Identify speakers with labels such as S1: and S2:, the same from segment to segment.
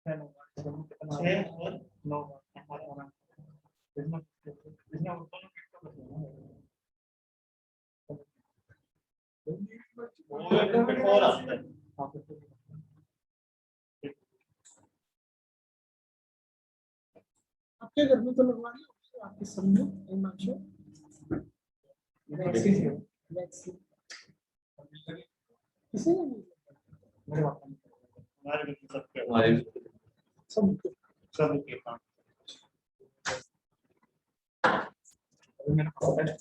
S1: 6 और 9 और आता है।
S2: आपके घर में तो लगवा लिया आपके सामने वैक्सीन किसी ने नहीं
S1: मेरे पापा हमारे भी सबके सबके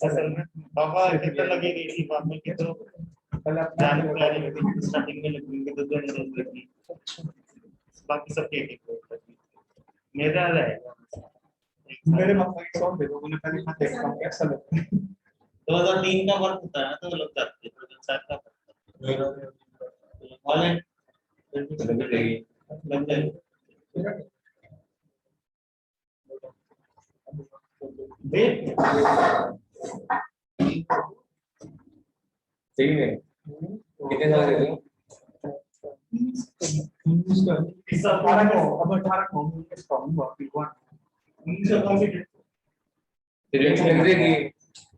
S1: असल में पापा कितना लगेगी इसी पापा की तो जान प्लानिंग थी स्टार्टिंग में लगेंगे तो 2 रोज लगी बाकी सब एक मेरा रहेगा मेरे पापा की सॉन्ग देखो मैंने पहले मैं देखता हूं कैसा लगता है 2003 का वर्क होता है तो लोग करते हैं 2007 का ऑनलाइन लग जाएगी
S3: सही है कितने साल दे दो
S1: इस 18 को अब 18 को स्ट्रांग हुआ P1
S3: रिएक्शन लग जाएगी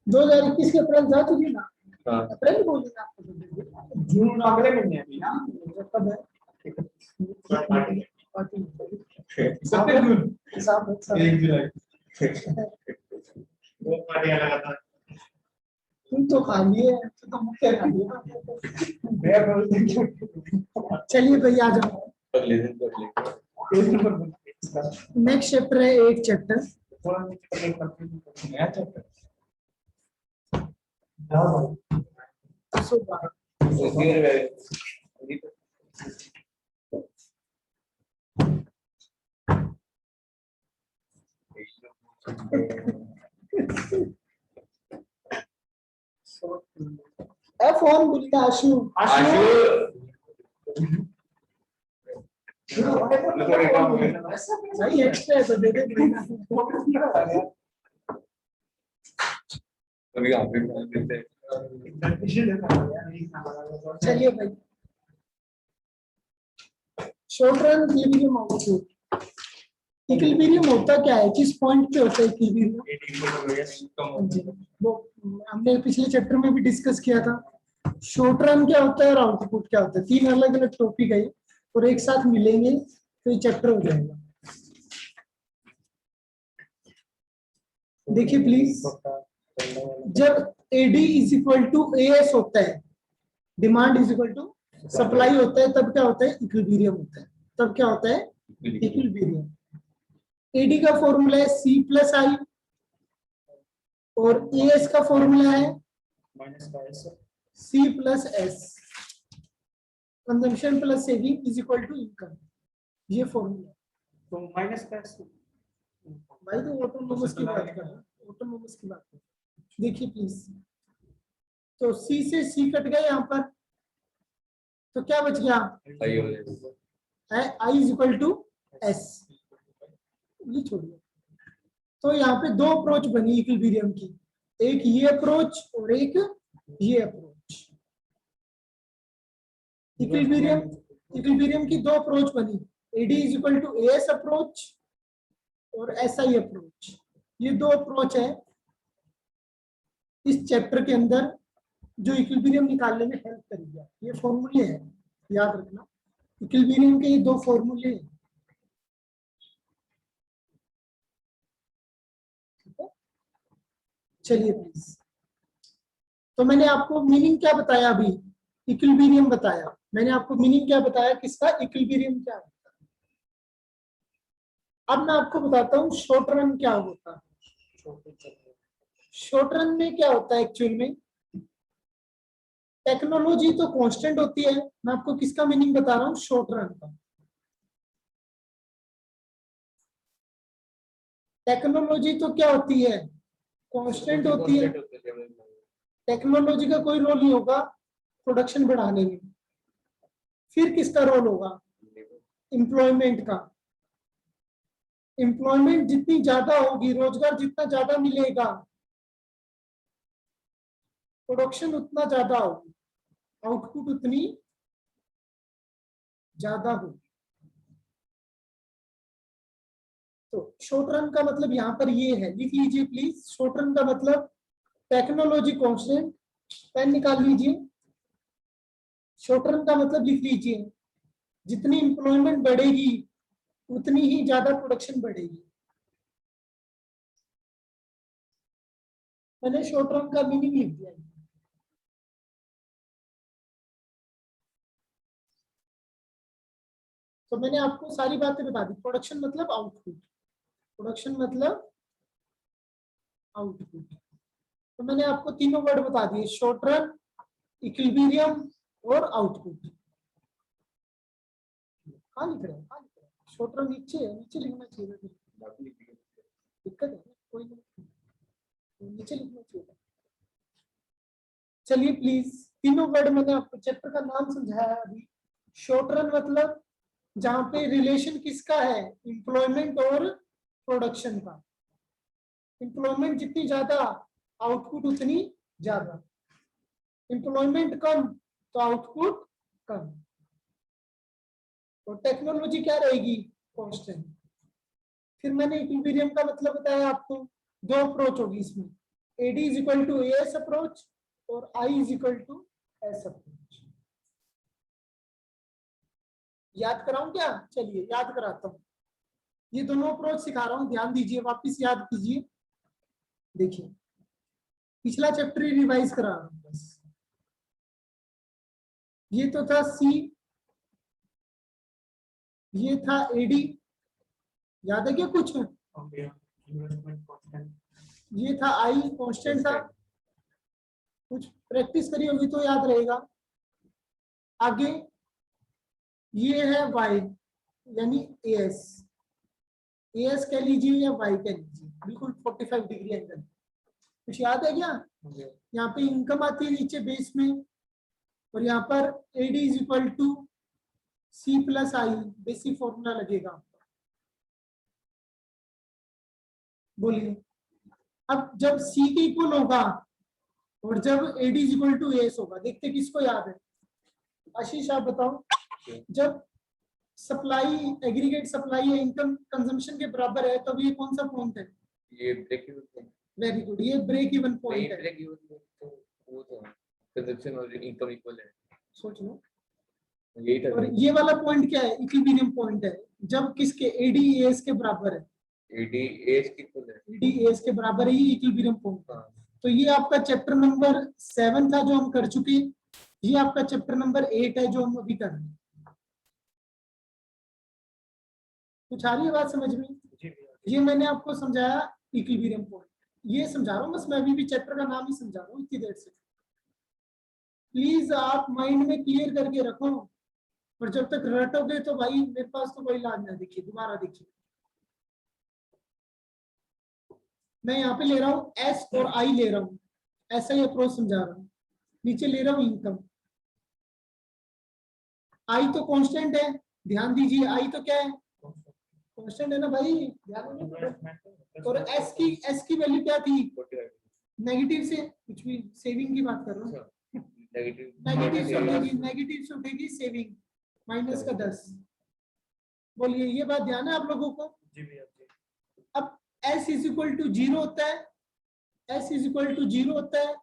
S2: 2021 के अप्रैल जा चुकी ना
S3: हां
S2: अप्रैल बोली ना आपको
S1: जून अगले महीने अभी ना
S2: कब है
S1: सत्तर जून
S2: हिसाब
S1: 1 जुलाई वो पार्टी लगा था
S2: तुम तो खा लिए तो मुझे खा लिया चलिए भैया आ जाओ
S3: अगले दिन कर लेंगे
S2: नेक्स्ट चैप्टर है 8 चैप्टर
S1: नया चैप्टर
S2: फोन बोलता आशु सही एक्स्ट्रा है तो दे दे
S3: अभी आप भी देते हैं
S2: चलिए भाई short run equilibrium of equilibrium होता क्या है किस पॉइंट पे होता है इक्विलिब्रियम वो हमने पिछले चैप्टर में भी डिस्कस किया था शॉर्ट रन क्या होता है और आउटपुट क्या होता है 3 अलग अलग टॉपिक है और एक साथ मिलेंगे तो ये चैप्टर हो जाएगा देखिए प्लीज जब AD is equal to AS होता है demand is equal to supply होता है तब क्या होता है इक्विलिब्रियम होता है तब क्या होता है इक्विलिब्रियम एडी का फॉर्मूला है C प्लस आई और एएस का फॉर्मूला है C plus S consumption plus saving is equal to income ये फॉर्मूला
S1: तो माइनस का
S2: भाई तो ऑटोनोमस की बात कर रहा हूं ऑटोनोमस की बात कर देखिए प्लीज तो C से C कट गया यहाँ पर तो क्या बच गया I is equal to S ये छोड़िए तो यहाँ पे 2 अप्रोच बनी इक्विलिब्रियम की एक ये अप्रोच और एक ये अप्रोच इक्विलिब्रियम की 2 अप्रोच बनी AD is equal to AS approach और एसआई अप्रोच ये 2 अप्रोच है इस चैप्टर के अंदर जो इक्विलिब्रियम निकालने में हेल्प करेगा ये फॉर्मूले हैं याद रखना इक्विलिब्रियम के ये 2 फॉर्मूले हैं चलिए प्लीज तो मैंने आपको मीनिंग क्या बताया अभी इक्विलिब्रियम बताया मैंने आपको मीनिंग क्या बताया किसका इक्विलिब्रियम क्या होता है अब मैं आपको बताता हूँ शॉर्ट रन क्या होता है शॉर्ट रन में क्या होता है एक्चुअल में टेक्नोलॉजी तो कांस्टेंट होती है मैं आपको किसका मीनिंग बता रहा हूँ शॉर्ट रन का टेक्नोलॉजी तो क्या होती है कांस्टेंट होती है टेक्नोलॉजी का कोई रोल नहीं होगा प्रोडक्शन बढ़ाने में फिर किसका रोल होगा एम्प्लॉयमेंट का एम्प्लॉयमेंट जितनी ज्यादा होगी रोजगार जितना ज्यादा मिलेगा प्रोडक्शन उतना ज्यादा होगी आउटपुट उतनी ज्यादा होगी तो शॉर्ट रन का मतलब यहाँ पर ये है, लिख लीजिए प्लीज। शॉर्ट रन का मतलब टेक्नोलॉजी कांस्टेंट, पेन निकाल लीजिए। शॉर्ट रन का मतलब लिख लीजिए, जितनी इंप्लॉयमेंट बढ़ेगी उतनी ही ज्यादा प्रोडक्शन बढ़ेगी। मैंने शॉर्ट रन का मीनिंग लिख दिया। तो मैंने आपको सारी बातें बता दी। प्रोडक्शन मतलब आउटपुट, प्रोडक्शन मतलब आउटपुट। तो मैंने आपको तीनों वर्ड बता दिए, शॉर्ट रन, इक्विलिब्रियम और आउटपुट। कहाँ लिख रहे हैं? शॉर्ट रन नीचे है, नीचे लिखना चाहिए। दिक्कत है कोई नहीं, नीचे लिखना चाहिए। चलिए प्लीज, तीनों वर्ड मैंने आपको चैप्टर का नाम समझाया अभी। शॉर्ट रन मतलब जहां पे रिलेशन किसका है, एम्प्लॉयमेंट और प्रोडक्शन का। एम्प्लॉयमेंट जितनी ज्यादा, आउटपुट उतनी ज्यादा। एम्प्लॉयमेंट कम तो आउटपुट कम। तो टेक्नोलॉजी क्या रहेगी, कांस्टेंट। फिर मैंने इक्विलिब्रियम का मतलब बताया आपको। दो अप्रोच होगी इसमें, AD is equal to AS approach और I is equal to S approach. याद कराऊं क्या? चलिए याद कराता हूं। ये दोनों अप्रोच सिखा रहा हूं, ध्यान दीजिए, वापस याद कीजिए। देखिए पिछला चैप्टर ही रिवाइज करा रहा हूं बस। ये तो था सी, ये था एडी, याद है क्या कुछ? ये था आई, कांस्टेंट था। कुछ प्रैक्टिस करी होगी तो याद रहेगा। आगे ये है वाई यानी एएस, एएस कह लीजिए या वाई कह लीजिए, बिल्कुल 45 डिग्री एंगल। कुछ याद है क्या? यहाँ पे इनकम आती है नीचे बेस में, और यहाँ पर AD is equal to C plus I, basic formula लगेगा। बोलिए, अब जब सी के इक्वल होगा और जब AD is equal to S होगा, देखते किसको याद है? आशीष आप बताओ। जब सप्लाई, एग्रीगेट सप्लाई या इनकम कंजम्पशन के बराबर है, तब ये कौन सा पॉइंट है?
S3: ये break even point.
S2: Very good, ये ब्रेक इवन पॉइंट है।
S3: ब्रेक इवन तो वो तो कंजम्पशन और इनकम इक्वल है,
S2: सोच लो।
S3: यही था।
S2: और ये वाला पॉइंट क्या है? इक्विलिब्रियम पॉइंट है, जब किसके, एडी एस के बराबर है।
S3: एडी एज की इक्वल है,
S2: एडी एस के बराबर ही इक्विलिब्रियम पॉइंट है।
S3: हाँ।
S2: तो ये आपका चैप्टर नंबर 7 था जो हम कर चुके। ये आपका चैप्टर नंबर 8 है जो हम अभी कर रहे हैं। कुछ आ रही है बात समझ में? ये मैंने आपको समझाया इक्विलिब्रियम पॉइंट, ये समझा रहा हूँ बस। मैं अभी भी चैप्टर का नाम ही समझा रहा हूँ इतनी देर से। प्लीज आप माइंड में क्लियर करके रखो, और जब तक रटोगे तो भाई मेरे पास तो कोई इलाज ना। देखिए दोबारा देखिए, मैं यहाँ पे ले रहा हूँ एस और आई ले रहा हूँ, ऐसा ही अप्रोच समझा रहा हूँ। नीचे ले रहा हूँ इनकम, आई तो कांस्टेंट है, ध्यान दीजिए। आई तो क्या है? कांस्टेंट है ना भाई, ध्यान दीजिए। और एस की वैल्यू क्या थी? नेगेटिव से, कुछ भी सेविंग की बात कर रहा हूँ। नेगेटिव से उठेगी सेविंग, माइनस का 10। बोलिए, ये बात ध्यान है आप लोगों को?
S1: जी भैया जी।
S2: अब s इज इक्वल टू 0 होता है, s इज इक्वल टू 0 होता है,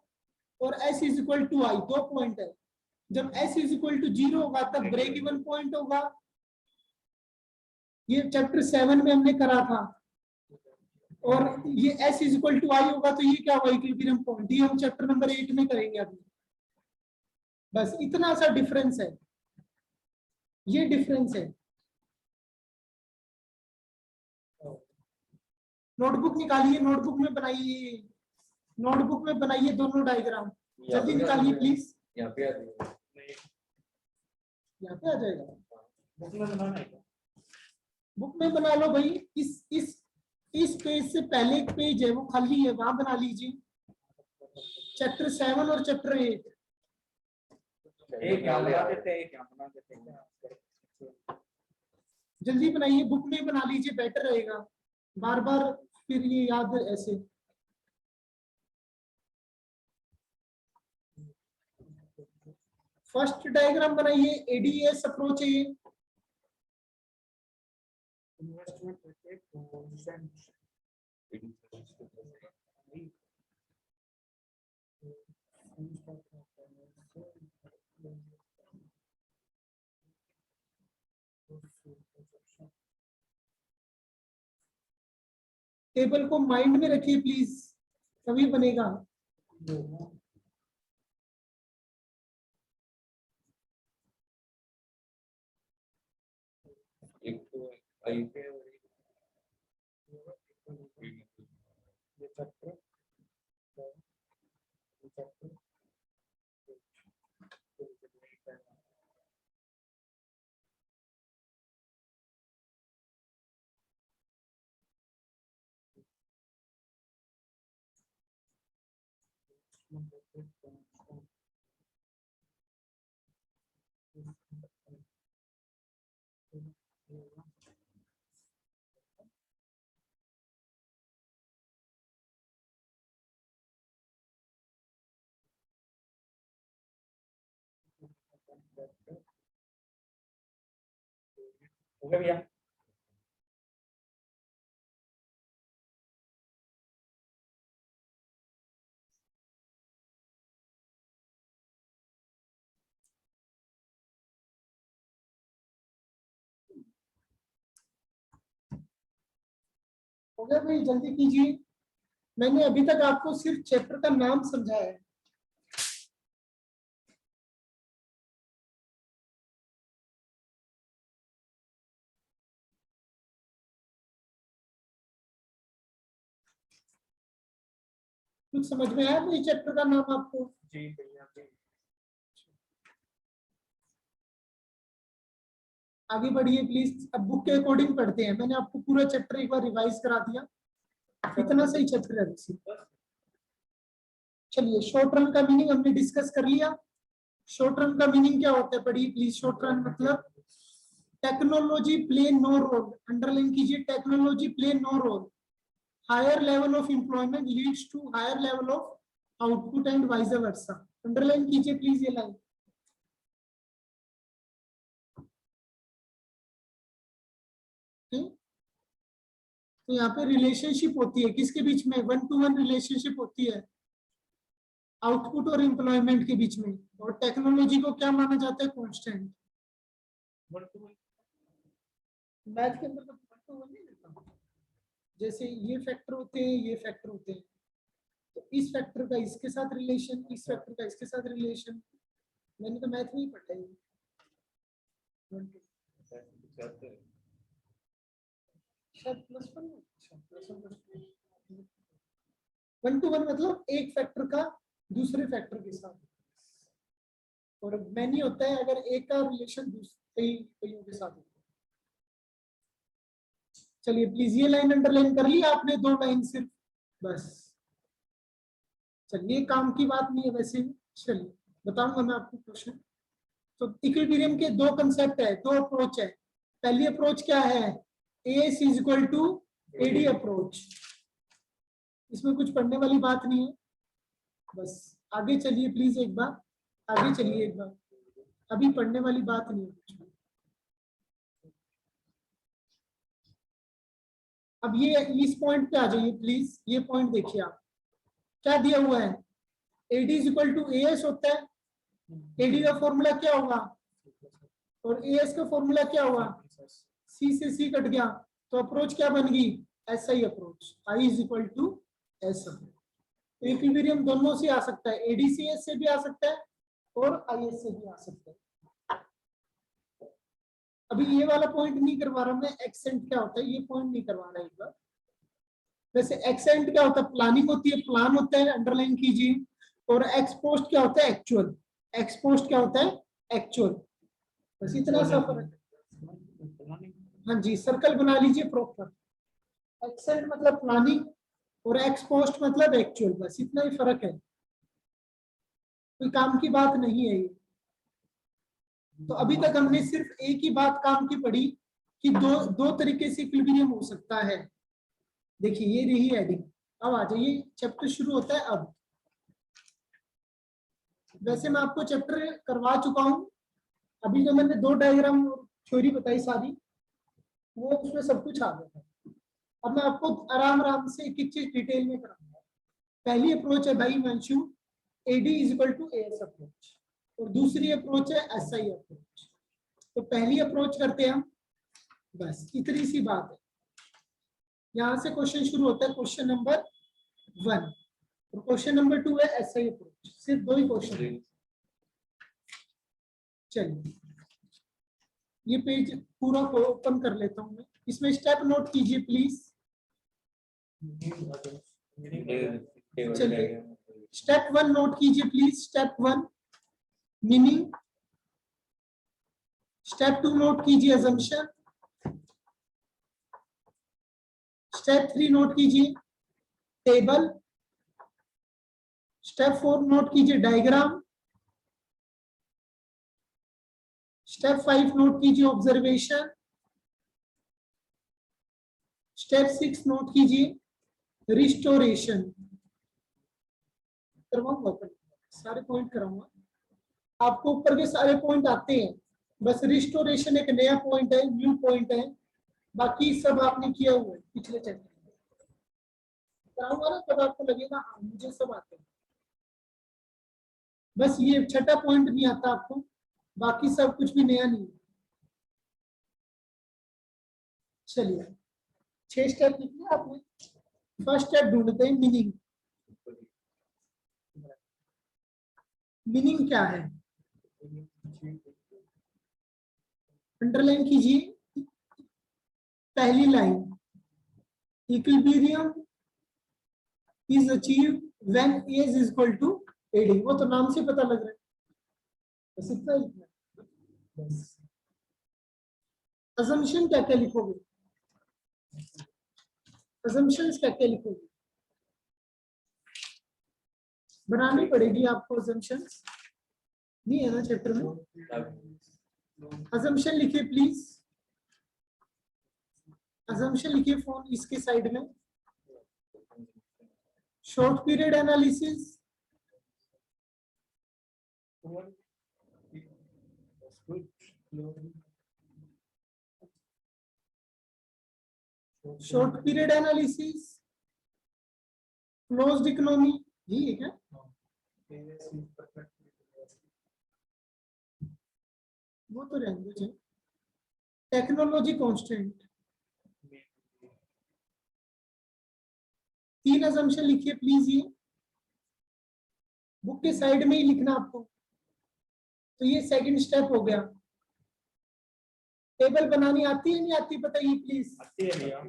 S2: और s इज इक्वल टू आई, दो पॉइंट है। जब s इज इक्वल टू 0 होगा तब ब्रेक इवन पॉइंट होगा। ये चैप्टर 7 में हमने करा था। और ये s इज इक्वल टू आई होगा तो ये क्या होगा? Equilibrium point. ये हम चैप्टर नंबर 8 में करेंगे अभी। बस इतना सा डिफरेंस है, ये डिफरेंस है। नोटबुक निकालिए, नोटबुक में बनाइए, नोटबुक में बनाइए दोनों डायग्राम। जल्दी निकालिए प्लीज।
S3: यहाँ पे आ जाएगा,
S2: यहाँ पे आ जाएगा।
S1: बुक में बनाना है क्या?
S2: बुक में बना लो भाई। इस पेज से पहले एक पेज है वो खाली है, वहां बना लीजिए। चैप्टर 7 और चैप्टर 8।
S1: एक यहाँ बना देते हैं, एक यहाँ बना देते हैं।
S2: जल्दी बनाइए, बुक में बना लीजिए, बेटर रहेगा। बार बार फिर ये याद ऐसे। फर्स्ट डायग्राम बनाइए, एडीएस अप्रोच है ये। इन्वेस्टमेंट होते टेबल को माइंड में रखिए प्लीज, तभी बनेगा।
S3: एक तो आई पे हो गया भैया।
S2: हो गया भाई, जल्दी कीजिए। मैंने अभी तक आपको सिर्फ चैप्टर का नाम समझाया है। कुछ समझ में आया भाई चैप्टर का नाम आपको?
S3: जी भैया जी।
S2: आगे बढ़िए प्लीज। अब बुक के अकॉर्डिंग पढ़ते हैं। मैंने आपको पूरा चैप्टर एक बार रिवाइज करा दिया, इतना सही चैप्टर है। चलिए, शॉर्ट रन का मीनिंग हमने डिस्कस कर लिया। शॉर्ट रन का मीनिंग क्या होता है, पढ़िए प्लीज। शॉर्ट रन मतलब technology play no role, underline कीजिए, technology play no role, higher level of employment leads to higher level of output and vice versa. Underline कीजिए प्लीज ये लाइन। तो यहाँ पे रिलेशनशिप होती है किसके बीच में? 1 to 1 रिलेशनशिप होती है आउटपुट और एम्प्लॉयमेंट के बीच में। और टेक्नोलॉजी को क्या माना जाता है? कांस्टेंट। मैथ के अंदर तो 1 to 1 नहीं लिखा। जैसे ये फैक्टर होते हैं, ये फैक्टर होते हैं, तो इस फैक्टर का इसके साथ रिलेशन, इस फैक्टर का इसके साथ रिलेशन। मैंने तो मैथ नहीं पढ़ा है। 1 to 1 मतलब एक फैक्टर का दूसरे फैक्टर के साथ, और मैनी होता है अगर एक का रिलेशन कईयों के साथ होता है। चलिए प्लीज ये लाइन अंडरलाइन कर ली आपने, 2 लाइन सिर्फ, बस। चलिए, काम की बात नहीं है वैसे। चलिए बताऊंगा मैं आपको क्वेश्चन। तो इक्विलिब्रियम के 2 कंसेप्ट है, 2 अप्रोच है। पहली अप्रोच क्या है? S is equal to AD approach. इसमें कुछ पढ़ने वाली बात नहीं है, बस आगे चलिए प्लीज एक बार, आगे चलिए एक बार, अभी पढ़ने वाली बात नहीं है कुछ। अब ये इस पॉइंट पे आ जाइए प्लीज। ये पॉइंट देखिए आप, क्या दिया हुआ है? AD is equal to AS होता है। एडी का फॉर्मूला क्या होगा? और एएस का फॉर्मूला क्या होगा? सी से सी कट गया, तो अप्रोच क्या बन गई? SI approach. I is equal to S approach. Equilibrium दोनों से आ सकता है, एडीसीएस से भी आ सकता है और आईएस से भी आ सकता है। अभी ये वाला पॉइंट नहीं करवा रहा मैं, एक्सेंट क्या होता है ये पॉइंट नहीं करवा रहा एक बार। वैसे एक्सेंट क्या होता है? प्लानिंग होती है, प्लान होता है, अंडरलाइन कीजिए। और एक्सपोस्ट क्या होता है? एक्चुअल। एक्सपोस्ट क्या होता है? एक्चुअल। बस इतना सा फर्क है। हाँ जी, सर्कल बना लीजिए प्रॉपर। एक्सेंट मतलब प्लानिंग और एक्सपोस्ट मतलब एक्चुअल, बस इतना ही फर्क है, कोई काम की बात नहीं है ये। तो अभी तक हमने सिर्फ एक ही बात काम की पढ़ी कि दो तरीके से इक्विलिब्रियम हो सकता है। देखिए ये रही हेडिंग। अब आ जाइए, चैप्टर शुरू होता है अब। वैसे मैं आपको चैप्टर करवा चुका हूं, अभी तो मैंने 2 डायग्राम थ्योरी बताई सारी, वो उसमें सब कुछ आ गया है। अब मैं आपको आराम आराम से एक एक चीज डिटेल में कराऊंगा। पहली अप्रोच है भाई Vanshu, AD is equal to AS approach, और दूसरी अप्रोच है एसआई अप्रोच। तो पहली अप्रोच करते हैं हम, बस इतनी सी बात है। यहां से क्वेश्चन शुरू होता है, क्वेश्चन नंबर 1, और क्वेश्चन नंबर 2 है एसआई अप्रोच। सिर्फ 2 ही क्वेश्चन है। चलिए ये पेज पूरा को ओपन कर लेता हूं मैं, इसमें स्टेप नोट कीजिए प्लीज। चलिए स्टेप 1 नोट कीजिए please. Step 1 meaning, step 2 note कीजिए अजम्पशन, स्टेप 3 नोट कीजिए टेबल, स्टेप 4 नोट कीजिए डायग्राम, स्टेप 5 नोट कीजिए ऑब्जर्वेशन, स्टेप 6 नोट कीजिए रिस्टोरेशन। करवाऊंगा सारे पॉइंट कराऊंगा, आपको ऊपर के सारे पॉइंट आते हैं, बस रिस्टोरेशन एक नया पॉइंट है, न्यू पॉइंट है, बाकी सब आपने किया हुआ है पिछले चैप्टर में। कराऊंगा ना तब आपको लगेगा हाँ मुझे सब आते हैं। बस ये छठा पॉइंट नहीं आता आपको, बाकी सब कुछ भी नया नहीं है। चलिए 6 स्टेप लिखिए आपने। फर्स्ट स्टेप ढूंढते हैं मीनिंग। मीनिंग क्या है, अंडरलाइन कीजिए पहली line, equilibrium is achieve when A is equal to AD। वो तो नाम से पता लग रहा है, बस इतना लिखना है। बस assumption क्या क्या लिखोगे, assumptions क्या क्या लिखोगे, बनानी पड़ेगी आपको assumptions, नहीं है ना चैप्टर में। assumption लिखिए प्लीज, assumption लिखिए फोन इसके साइड में। Short period analysis, short period analysis, closed economy, यही है क्या? वो तो लैंग्वेज है। टेक्नोलॉजी कांस्टेंट, 3 assumption लिखिए प्लीज, ये बुक के साइड में ही लिखना आपको। तो ये सेकंड स्टेप हो गया। टेबल बनानी आती है नहीं आती बताइए प्लीज।
S1: आती है भैया,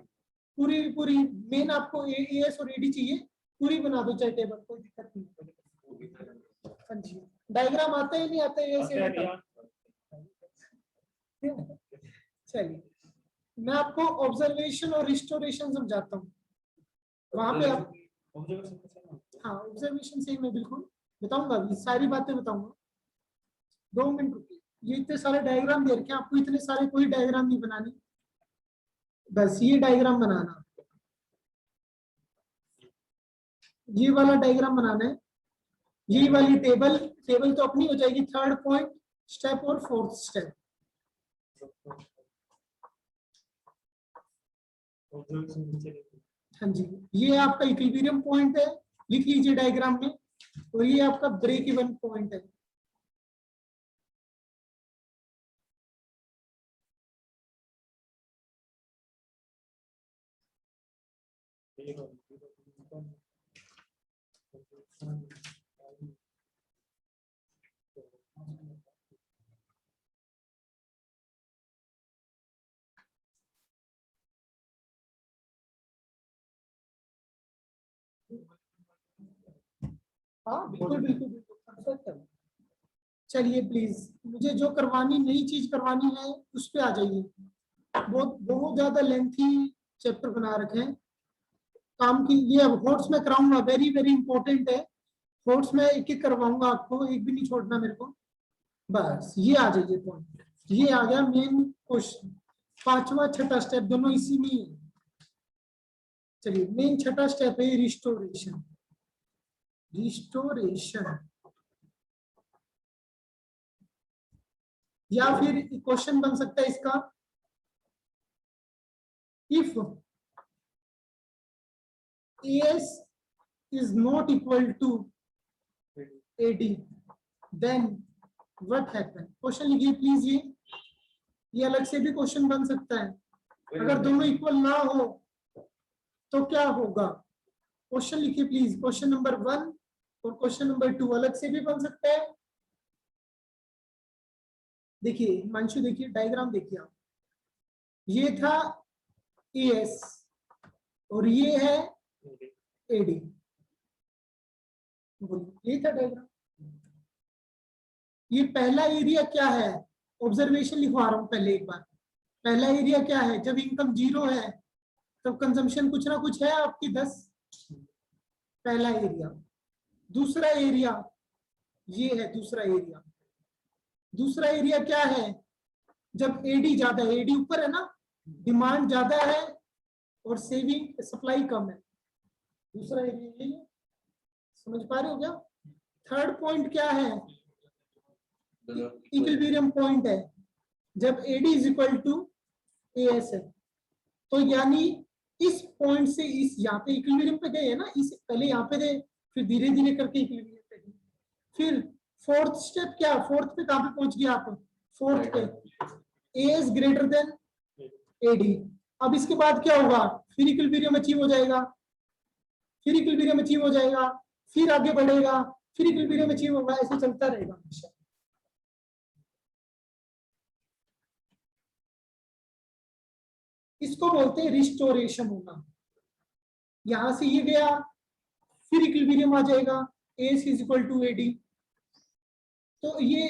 S2: पूरी पूरी मेन आपको एएस और एडी चाहिए, पूरी बना दो चाहे टेबल, कोई दिक्कत नहीं। हाँ जी, डायग्राम आता है नहीं आता है
S1: आती है भैया।
S2: चलिए मैं आपको ऑब्जर्वेशन और रिस्टोरेशन समझाता हूँ। वहां पे आप, हाँ ऑब्जर्वेशन से मैं बिल्कुल बताऊंगा, अभी सारी बातें बताऊंगा। 2 मिनट रुकिए, ये इतने सारे डायग्राम दे रखे हैं आपको, इतने सारे कोई डायग्राम नहीं बनानी, बस ये डायग्राम बनाना, ये वाला डायग्राम बनाना है। ये वाली टेबल, टेबल तो अपनी हो जाएगी थर्ड पॉइंट स्टेप और फोर्थ स्टेप। हाँ जी, ये आपका इक्विलिब्रियम पॉइंट है, लिख लीजिए डायग्राम में, और ये आपका ब्रेक इवन पॉइंट है। हाँ बिल्कुल बिल्कुल बिल्कुल परफेक्ट है। चलिए प्लीज, मुझे जो करवानी नई चीज करवानी है उस पे आ जाइए। बहुत बहुत ज्यादा लेंथी चैप्टर बना रखे हैं काम की। ये अब हॉट्स में कराऊंगा, वेरी वेरी इंपॉर्टेंट है। हॉट्स में एक एक करवाऊंगा आपको, एक भी नहीं छोड़ना मेरे को। बस ये आ जाइए पॉइंट, ये आ गया मेन क्वेश्चन। 5वां 6ठा स्टेप दोनों इसी में ही है। चलिए मेन 6ठा स्टेप है रिस्टोरेशन। रिस्टोरेशन या फिर क्वेश्चन बन सकता है इसका, if AS is not equal to AD, then what happen? Question लिखिए प्लीज। ये अलग से भी क्वेश्चन बन सकता है। अगर दोनों इक्वल ना हो तो क्या होगा? क्वेश्चन लिखिए प्लीज। क्वेश्चन नंबर 1 और क्वेश्चन नंबर 2 अलग से भी बन सकता है। देखिए हिमांशु, देखिए डायग्राम देखिए आप। ये था एएस और ये है एडी। ये था डायग्राम। ये पहला एरिया क्या है? ऑब्जर्वेशन लिखवा रहा हूं पहले एक बार। पहला एरिया क्या है? जब इनकम 0 है तब कंजम्पशन कुछ ना कुछ है आपकी 10। पहला एरिया। दूसरा एरिया ये है। दूसरा एरिया, दूसरा एरिया क्या है? जब एडी ज्यादा है, एडी ऊपर है ना, डिमांड ज्यादा है और सेविंग सप्लाई कम है। दूसरा एरिया यही है। समझ पा रहे हो क्या? थर्ड पॉइंट क्या है? इक्विलिब्रियम पॉइंट है, जब AD is equal to AS है। तो यानी इस पॉइंट से इस यहाँ पे इक्विलिब्रियम पे गए है ना, इस पहले यहाँ पे गए, फिर धीरे धीरे करके इक्विलिब्रियम पे गए। फिर फोर्थ स्टेप क्या? फोर्थ पे कहां पे पहुंच गया आप? फोर्थ पे एएस ग्रेटर देन एडी। अब इसके बाद क्या होगा? फिर इक्विलिब्रियम अचीव हो जाएगा, फिर इक्विलिब्रियम अचीव हो जाएगा, फिर आगे बढ़ेगा, फिर इक्विलिब्रियम अचीव होगा। ऐसे चलता रहेगा हमेशा। इसको बोलते हैं रिस्टोरेशन होना। यहां से ये गया, फिर इक्विलिब्रियम आ जाएगा, AS is equal to AD. तो ये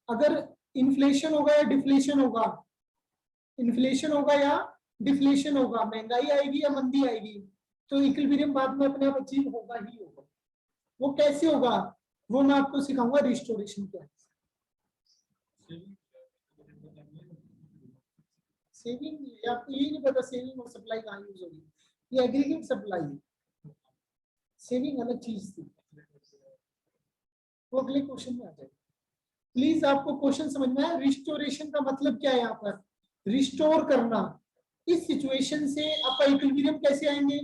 S2: अगर इन्फ्लेशन होगा या डिफ्लेशन होगा, इन्फ्लेशन होगा या डिफ्लेशन होगा, महंगाई आएगी या मंदी आएगी, तो इक्विलिब्रियम बाद में अपने आप अचीव होगा ही होगा। वो कैसे होगा वो मैं आपको सिखाऊंगा। रिस्टोरेशन क्या है? सेविंग आपको यही नहीं पता सेविंग और सप्लाई कहाँ यूज होगी। ये एग्रीगेट सप्लाई है, सेविंग अलग चीज थी। वो अगले क्वेश्चन में आ जाएगा। प्लीज आपको क्वेश्चन समझ में आया? रिस्टोरेशन का मतलब क्या है? यहाँ पर रिस्टोर करना। इस सिचुएशन से आप इक्विलिब्रियम कैसे आएंगे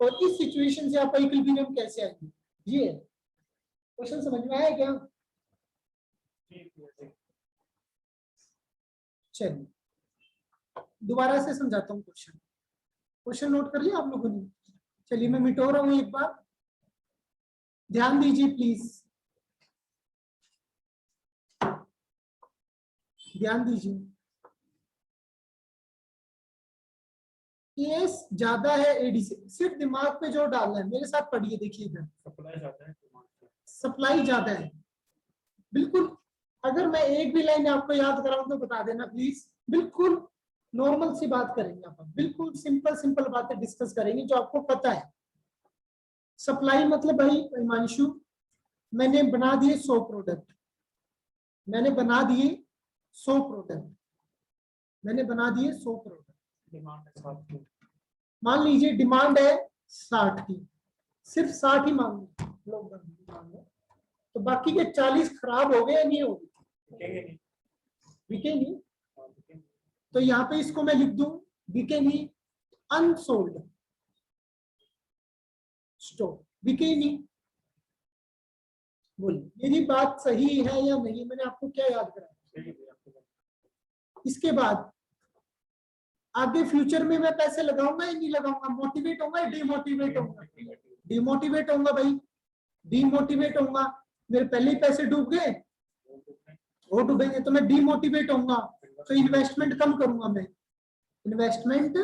S2: और इस सिचुएशन से आप इक्विलिब्रियम कैसे आएंगे, ये क्वेश्चन समझ में आया क्या? चलिए दोबारा से समझाता हूँ क्वेश्चन। क्वेश्चन नोट कर लिया आप लोगों ने? चलिए मैं मिटो रहा हूँ एक बार, ध्यान दीजिए प्लीज, ध्यान दीजिए। एएस ज्यादा है एडी से, सिर्फ दिमाग पे जो डालना है। मेरे साथ पढ़िए, देखिए इधर।
S1: सप्लाई ज्यादा है,
S2: सप्लाई ज्यादा है, बिल्कुल। अगर मैं एक भी लाइन आपको याद कराऊं तो बता देना प्लीज। बिल्कुल नॉर्मल सी बात करेंगे अपन, बिल्कुल सिंपल सिंपल बातें डिस्कस करेंगे जो आपको पता है। सप्लाई मतलब भाई हिमांशु, मैंने बना दिए 100 प्रोडक्ट, मैंने बना दिए 100 प्रोडक्ट, मैंने बना दिए 100 प्रोडक्ट। मान लीजिए डिमांड है 60 की, सिर्फ 60 ही मान लो, तो बाकी के 40 खराब हो गए या नहीं हो गए? बिके नहीं। तो यहाँ पे इसको मैं लिख दूं बिके नहीं, अनसोल्ड स्टॉक, बिके नहीं। बोलिए मेरी बात सही है या नहीं? मैंने आपको क्या याद कराया? इसके बाद आगे फ्यूचर में मैं पैसे लगाऊंगा या नहीं लगाऊंगा? मोटिवेट होगा या डिमोटिवेट होगा? डिमोटिवेट होगा भाई, डिमोटिवेट होगा। मेरे पहले ही पैसे डूब गए, वो डूबेंगे तो मैं डिमोटिवेट होऊंगा, तो इन्वेस्टमेंट कम करूंगा मैं। इन्वेस्टमेंट,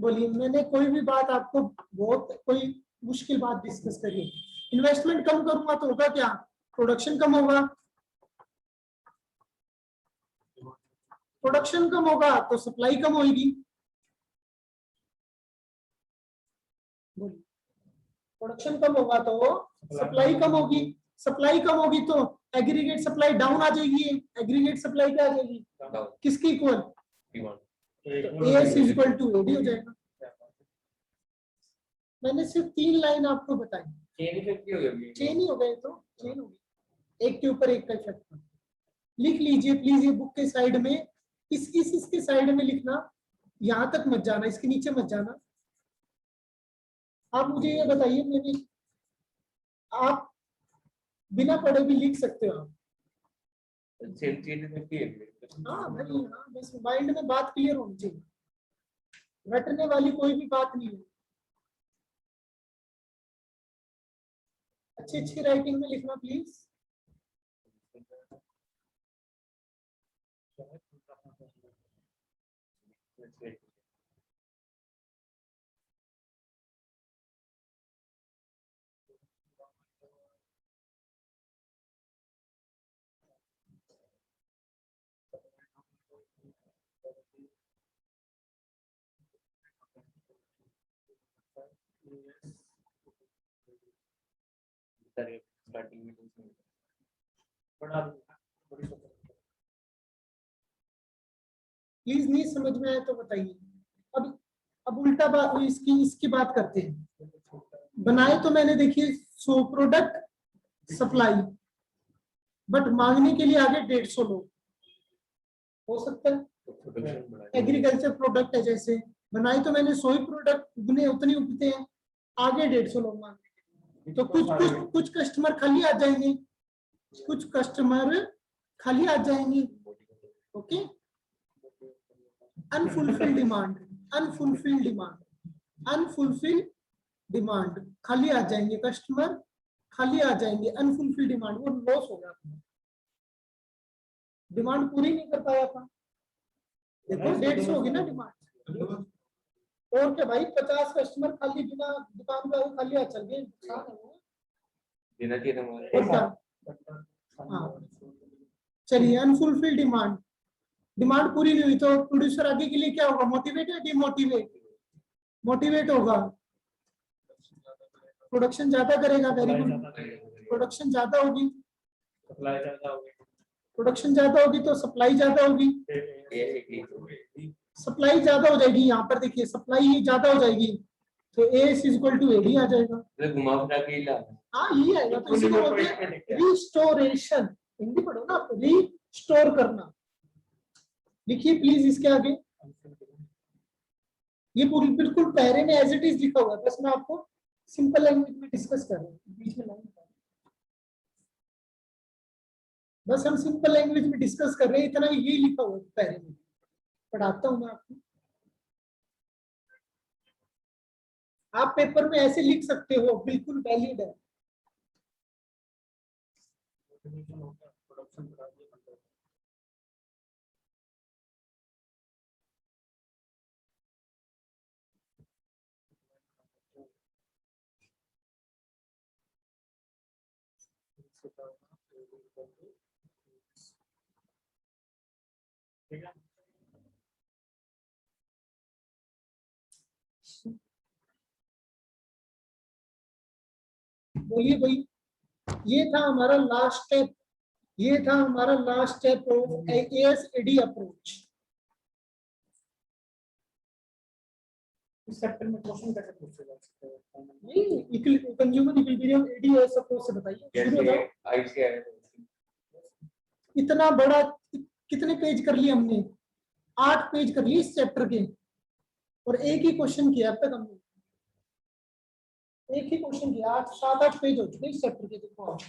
S2: बोलिए, मैंने कोई भी बात आपको बहुत कोई मुश्किल बात डिस्कस करी, इन्वेस्टमेंट कम करूंगा तो होगा क्या? प्रोडक्शन कम होगा, प्रोडक्शन कम होगा तो सप्लाई कम होगी। प्रोडक्शन कम होगा तो सप्लाई कम होगी, सप्लाई कम होगी तो एग्रीगेट सप्लाई डाउन आ जाएगी। एग्रीगेट सप्लाई क्या आ जाएगी? किसकी equal? AS is equal to AD हो जाएगा। मैंने सिर्फ 3 लाइन आपको बताई, चेन ही हो गए, तो चेन होगी, एक के ऊपर एक का इफेक्ट। लिख लीजिए प्लीज ये बुक के साइड में, इसके साइड में लिखना यहां तक मत जाना, इसके नीचे मत जाना। आप मुझे ये बताइए, मैंने आप बिना पढ़े भी लिख सकते हो आप।
S3: सेम चीज होती है।
S2: हाँ भाई, हाँ बस माइंड में बात क्लियर होनी चाहिए, रटने वाली कोई भी बात नहीं है। अच्छी अच्छी राइटिंग में लिखना प्लीज।
S3: स्टार्टिंग में
S2: प्लीज नहीं समझ में आया तो बताइए। अब उल्टा बात, इसकी इसकी बात करते हैं। बनाए तो मैंने देखिए 100 प्रोडक्ट सप्लाई, बट मांगने के लिए आगे 150 लोग। हो सकता है एग्रीकल्चर प्रोडक्ट है, जैसे बनाए तो मैंने 100 ही प्रोडक्ट, उगने उतनी उगते हैं, आगे 150 लोग मांगे, तो कुछ कस्टमर खाली आ जाएंगे, कुछ कस्टमर खाली आ जाएंगे। Okay, unfulfilled demand, unfulfilled demand, unfulfilled demand, खाली आ जाएंगे कस्टमर, खाली आ जाएंगे, अनफुलफिल्ड डिमांड, वो लॉस हो गया, डिमांड पूरी नहीं कर पाया था। देखो 150 होगी ना डिमांड, और क्या भाई 50 कस्टमर खाली बिना दुकान पे खाली आ चल गए,
S3: देना चाहिए
S2: और क्या। हाँ चलिए, अनफुलफिल्ड डिमांड, डिमांड पूरी नहीं हुई तो प्रोड्यूसर आगे के लिए क्या होगा, मोटिवेट या डिमोटिवेट? मोटिवेट होगा, प्रोडक्शन ज्यादा करेगा। वेरी गुड, प्रोडक्शन ज्यादा होगी,
S1: सप्लाई ज्यादा होगी,
S2: प्रोडक्शन ज्यादा होगी तो सप्लाई ज्यादा होगी, सप्लाई ज्यादा हो जाएगी। यहाँ पर देखिए सप्लाई ज्यादा हो जाएगी तो एस इक्वल टू एडी आ जाएगा।
S3: घुमा फिरा के ला,
S2: हाँ यही आएगा, तो इसी को बोलते हैं रिस्टोरेशन। हिंदी पढ़ो ना आप, रिस्टोर करना। लिखिए प्लीज इसके आगे, ये पूरी बिल्कुल पैरे में एज इट इज लिखा हुआ है, बस मैं आपको सिंपल लैंग्वेज में डिस्कस कर रहा हूँ, बीच में लाइन, बस हम सिंपल लैंग्वेज में डिस्कस कर रहे हैं, इतना ये लिखा हुआ है पैरे में, पढ़ाता हूँ मैं आपको। आप पेपर में ऐसे लिख सकते हो, बिल्कुल वैलिड है।
S1: ठीक है।
S2: बोलिए भाई, ये था हमारा लास्ट स्टेप, ये था हमारा लास्ट स्टेप ऑफ एएसएडी अप्रोच। इस चैप्टर में क्वेश्चन कैसे पूछे जा सकते हैं? नहीं, कंज्यूमर इक्विलिब्रियम एडीएस अप्रोच से बताइए, शुरू हो जाओ। इतना बड़ा, कितने पेज कर लिए हमने? 8 पेज कर लिए इस चैप्टर के, और एक ही क्वेश्चन किया अब तक हमने, एक ही क्वेश्चन किया। 7-8 पेज हो चुके इस चैप्टर के, देखो आप।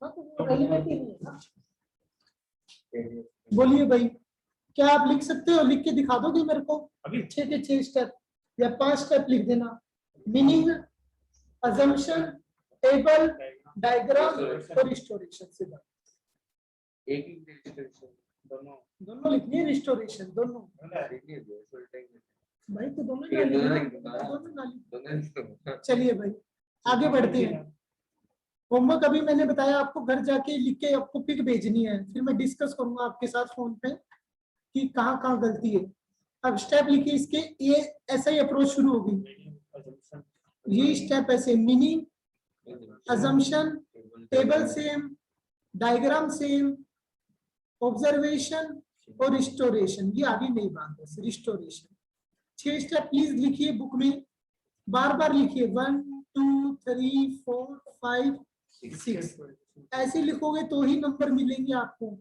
S2: हाँ तो रेलेवेंट ही नहीं है ना। बोलिए भाई, क्या आप लिख सकते हो? लिख के दिखा दोगे मेरे को?
S1: अभी
S2: 6 के 6 स्टेप या 5 स्टेप लिख देना। मीनिंग, अजम्पशन, टेबल, डायग्राम और रिस्टोरेशन से
S3: एक ही
S2: दोनों लिखनी है, रिस्टोरेशन दोनों भाई, तो दोनों ही ना लिखना। चलिए भाई आगे बढ़ते हैं। होमवर्क अभी मैंने बताया आपको, घर जाके लिख के आपको पिक भेजनी है, फिर मैं डिस्कस करूंगा आपके साथ फोन पे कि कहाँ कहाँ गलती है। अब स्टेप लिखिए इसके, ये ऐसा ही अप्रोच शुरू होगी। ये स्टेप ऐसे, meaning, assumption, table same, diagram same, observation और रिस्टोरेशन, ये आगे नहीं बात, बस रिस्टोरेशन। 6 स्टेप प्लीज लिखिए बुक में, बार बार लिखिए, 1 2 3 4 5 6, ऐसे लिखोगे तो ही नंबर मिलेंगे आपको।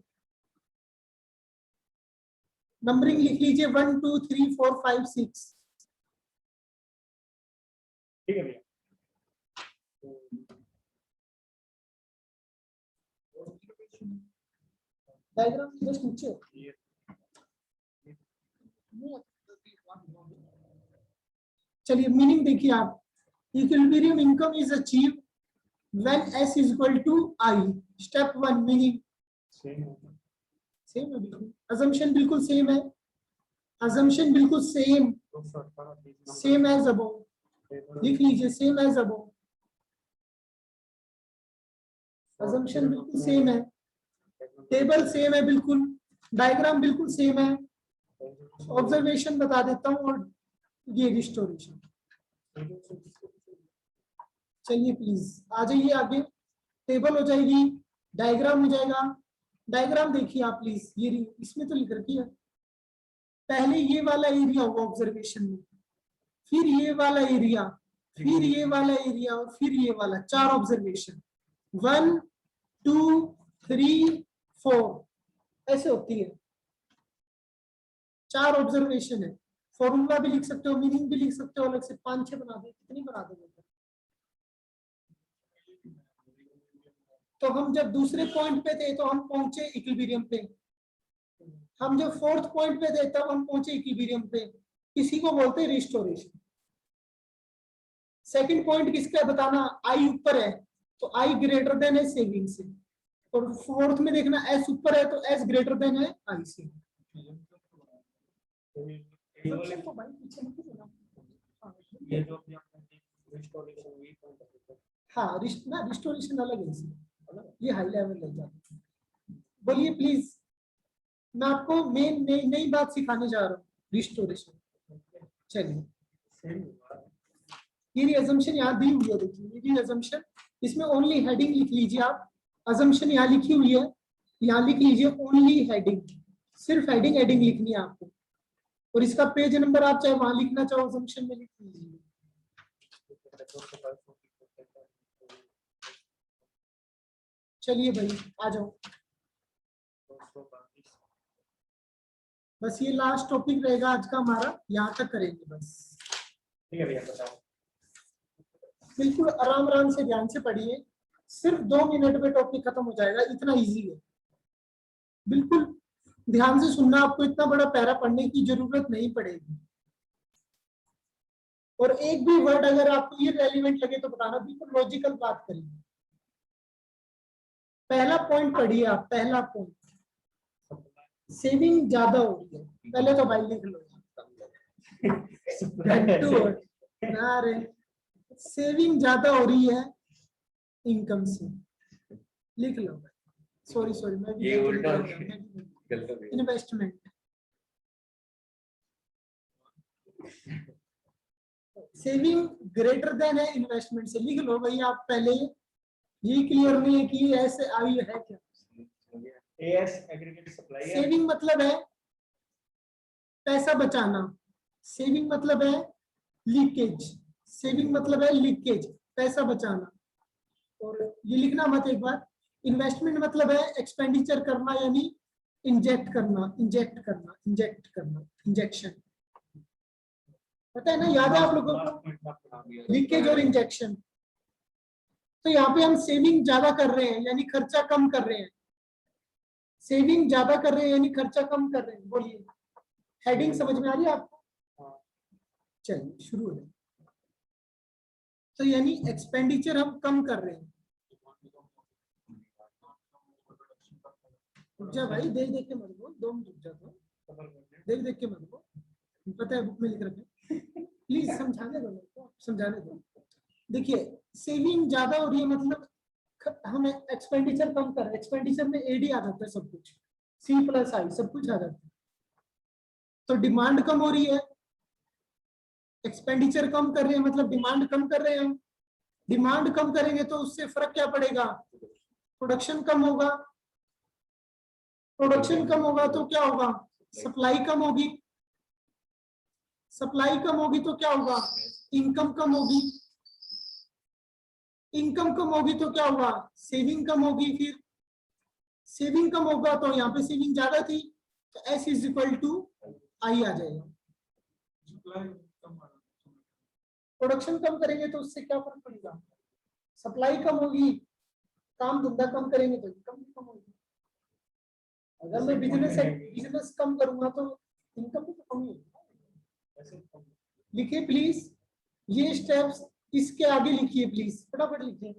S2: नंबरिंग लिख लीजिए 1 2 3 4 5 6।
S1: ठीक है भैया।
S2: डायग्राम जस्ट नीचे। चलिए मीनिंग देखिए आप, equilibrium income is achieve when s is equal to i। Step 1 meaning same है, बिल्कुल अजम्पशन बिल्कुल सेम है, अजम्पशन बिल्कुल सेम एज अबव। लिख लीजिए सेम एज अबव, अजम्पशन बिल्कुल सेम है, टेबल सेम है, बिल्कुल डायग्राम बिल्कुल सेम है। ऑब्जर्वेशन बता देता हूँ और ये रिस्टोरेशन। चलिए प्लीज आ जाइए आगे, टेबल हो जाएगी, डायग्राम हो जाएगा। डायग्राम देखिए आप प्लीज, ये इसमें तो लिख रखी है। पहले ये वाला एरिया होगा ऑब्जर्वेशन में, फिर ये वाला एरिया, फिर ये वाला एरिया और फिर ये वाला, 4 ऑब्जर्वेशन। 1 2 3 4 ऐसे होती है, 4 ऑब्जर्वेशन है। फॉर्मूला भी लिख सकते हो, मीनिंग भी लिख सकते हो अलग से। 5-6 बना दे, कितनी बना दोगे? तो हम जब दूसरे पॉइंट पे थे तो हम पहुंचे इक्विलिब्रियम पे, हम जब 4th पॉइंट पे थे तब हम पहुंचे इक्विलिब्रियम पे। किसी को बोलते हैं रिस्टोरेशन। सेकंड पॉइंट किसका बताना, आई ऊपर है तो आई ग्रेटर देन है सेविंग से, और 4th में देखना एस ऊपर है तो एस ग्रेटर देन है आई से।
S1: ये जो रिस्टोरेशन,
S2: हाँ रिस्टोरेशन अलग है इसमें, ये हाई लेवल लग जाता है। बोलिए प्लीज, मैं आपको मेन नई बात सिखाने जा रहा हूँ, रिस्टोरेशन। चलिए ये असम्पशन यहाँ दी हुई है, देखिए ये भी असम्पशन, इसमें ओनली हेडिंग लिख लीजिए आप। असम्पशन यहाँ लिखी हुई है, यहाँ लिख लीजिए ओनली हेडिंग, सिर्फ हेडिंग लिखनी है आपको। और इसका पेज नंबर आप चाहे वहां लिखना चाहो असम्पशन में लिख लीजिए। चलिए भाई आ जाओ, बस ये लास्ट टॉपिक रहेगा आज का हमारा, यहाँ तक करेंगे बस।
S1: ठीक है भैया, बताओ।
S2: बिल्कुल आराम से ध्यान से पढ़िए, सिर्फ 2 मिनट में टॉपिक खत्म हो जाएगा, इतना इजी है। बिल्कुल ध्यान से सुनना, आपको इतना बड़ा पैरा पढ़ने की जरूरत नहीं पड़ेगी। और एक भी वर्ड अगर आपको ये रेलिवेंट लगे तो बताना, बिल्कुल लॉजिकल बात करिए। पहला पॉइंट पढ़िए आप, पहला पॉइंट, सेविंग ज्यादा हो रही है। पहले तो भाई लिख लो, अरे सेविंग ज्यादा हो रही है इनकम से, लिख लो। सॉरी मैं भी इन्वेस्टमेंट, सेविंग ग्रेटर देन है इन्वेस्टमेंट से, लिख लो भाई आप पहले। ये क्लियर नहीं है कि ऐसे आई है क्या?
S1: As aggregate supply.
S2: सेविंग मतलब है पैसा बचाना, सेविंग मतलब है लीकेज, सेविंग मतलब है लीकेज, पैसा बचाना। और ये लिखना मत एक बार। इन्वेस्टमेंट मतलब है एक्सपेंडिचर करना, यानी इंजेक्ट करना, इंजेक्शन, पता है ना, याद है आप लोगों को, लीकेज और इंजेक्शन। तो यहाँ पे हम सेविंग ज्यादा कर रहे हैं यानी खर्चा कम कर रहे हैं, सेविंग ज्यादा कर रहे हैं यानी खर्चा कम कर रहे हैं। बोलिए, हेडिंग समझ में आ रही है आपको? चलिए शुरू हो जाए। तो यानी एक्सपेंडिचर हम कम कर रहे हैं। रुक जा भाई, देख देख के मत बोल, 2 मिनट रुक जा, तो देख देख के मत बोल, पता है बुक में लिख रखे। प्लीज समझाने दो मेरे को, समझाने दो। देखिए सेविंग ज्यादा हो रही है मतलब हम एक्सपेंडिचर कम कर रहे हैं। एक्सपेंडिचर में एडी आ जाता है, सब कुछ सी प्लस आई सब कुछ आ जाता है। तो डिमांड कम हो रही है, एक्सपेंडिचर कम कर रहे हैं मतलब डिमांड कम कर रहे हैं हम। डिमांड कम करेंगे तो उससे फर्क क्या पड़ेगा, प्रोडक्शन कम होगा। प्रोडक्शन कम होगा तो क्या होगा, सप्लाई कम होगी। सप्लाई कम होगी तो क्या होगा, इनकम कम होगी। इनकम कम होगी तो क्या होगा, सेविंग कम होगी। फिर सेविंग कम होगा तो यहाँ पे सेविंग ज्यादा थी तो S is equal to I आ जाएगा। प्रोडक्शन कम करेंगे तो उससे क्या फर्क पड़ेगा, सप्लाई कम होगी, काम धंधा कम करेंगे तो इनकम भी कम होगी। अगर मैं बिजनेस कम करूंगा तो इनकम भी तो कम ही होगी। लिखिए प्लीज ये स्टेप्स, इसके आगे लिखिए प्लीज, फटाफट लिखिए।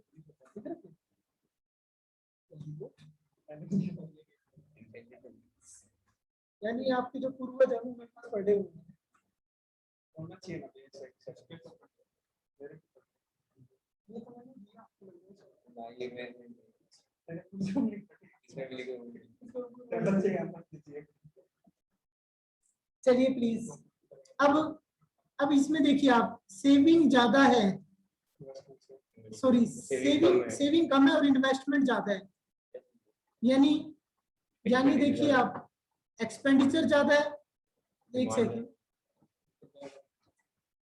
S2: यानी आपके जो पूर्वज हैं वो पढ़े हुए हैं। चलिए प्लीज अब इसमें देखिए आप, सेविंग ज्यादा है, सॉरी सेविंग कम है और इन्वेस्टमेंट ज्यादा है। यानी देखिए आप, एक्सपेंडिचर ज्यादा है, एक सेकंड,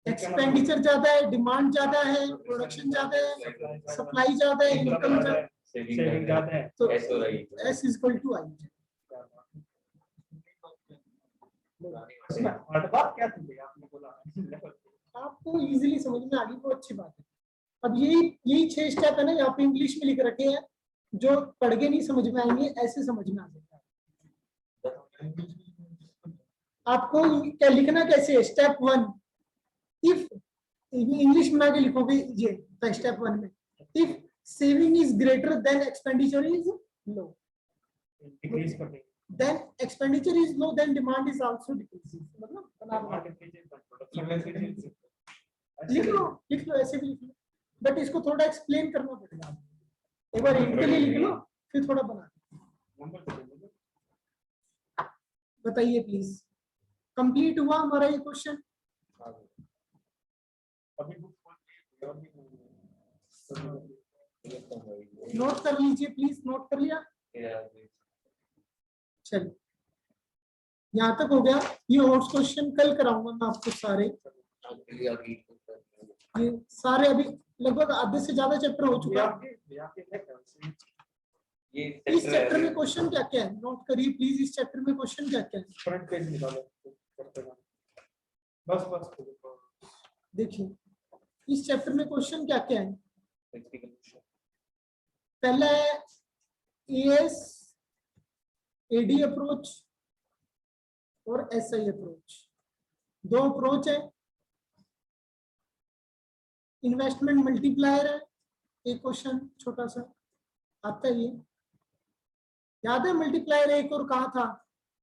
S2: एक्सपेंडिचर ज्यादा है, डिमांड ज्यादा है, प्रोडक्शन ज्यादा है, सप्लाई ज्यादा है, इनकम ज्यादा है, तो S is equal to I। आपको इजीली समझ में आ गई, वो अच्छी बात है। अब यही 6 स्टेप है ना, यहाँ पे इंग्लिश में लिख रखे हैं, जो पढ़ के नहीं समझ में आएंगे, ऐसे समझ में आ सकता है। आपको क्या लिखना कैसे है, स्टेप 1, इफ इंग्लिश में आगे लिखोगे ये स्टेप 1 में, if saving is greater than expenditure is low, then expenditure is low, then demand is also decreasing। मतलब लिख लो ऐसे भी लिख लो, बट इसको थोड़ा एक्सप्लेन करना पड़ेगा। एक बार इंट के लिए लिख लो, फिर थोड़ा बना। बताइए प्लीज, कंप्लीट हुआ हमारा ये क्वेश्चन? नोट कर लीजिए प्लीज, नोट कर लिया? चलिए यहाँ तक हो गया। ये और क्वेश्चन कल कराऊंगा मैं आपको सारे, ये सारे अभी लगभग आधे से ज्यादा चैप्टर हो चुका है। इस चैप्टर में क्वेश्चन क्या क्या है, नोट करिए प्लीज। इस चैप्टर में क्वेश्चन क्या क्या है, फ्रंट पेज निकालो बस देखिए इस चैप्टर में क्वेश्चन क्या क्या है। पहला है AS AD अप्रोच और SI अप्रोच, 2 अप्रोच है। इन्वेस्टमेंट मल्टीप्लायर है, एक क्वेश्चन छोटा सा आता है, ये याद है मल्टीप्लायर एक और कहा था,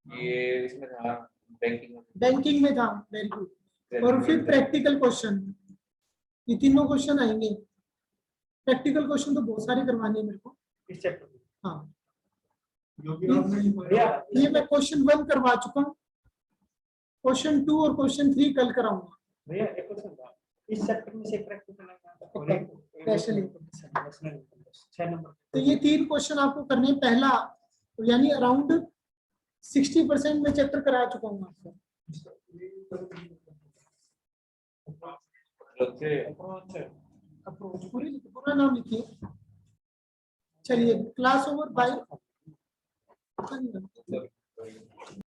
S3: ये इसमें था
S2: बैंकिंग में था, वेरी गुड। और फिर प्रैक्टिकल क्वेश्चन, ये तीनों क्वेश्चन आएंगे। प्रैक्टिकल क्वेश्चन तो बहुत सारे करवाने हैं मेरे को इस चैप्टर में। हाँ ये मैं क्वेश्चन 1 करवा चुका हूँ, क्वेश्चन 2 और क्वेश्चन 3 कल कराऊंगा। भैया एक क्वेश्चन था इस चैप्टर में से प्रैक्टिकल स्पेशली 6 नंबर। तो ये 3 क्वेश्चन आपको करने हैं। पहला यानी अराउंड 60% में चैप्टर करा चुका हूँ आपको। अप्रोच पूरा नाम लिखिए। चलिए क्लास ओवर बाय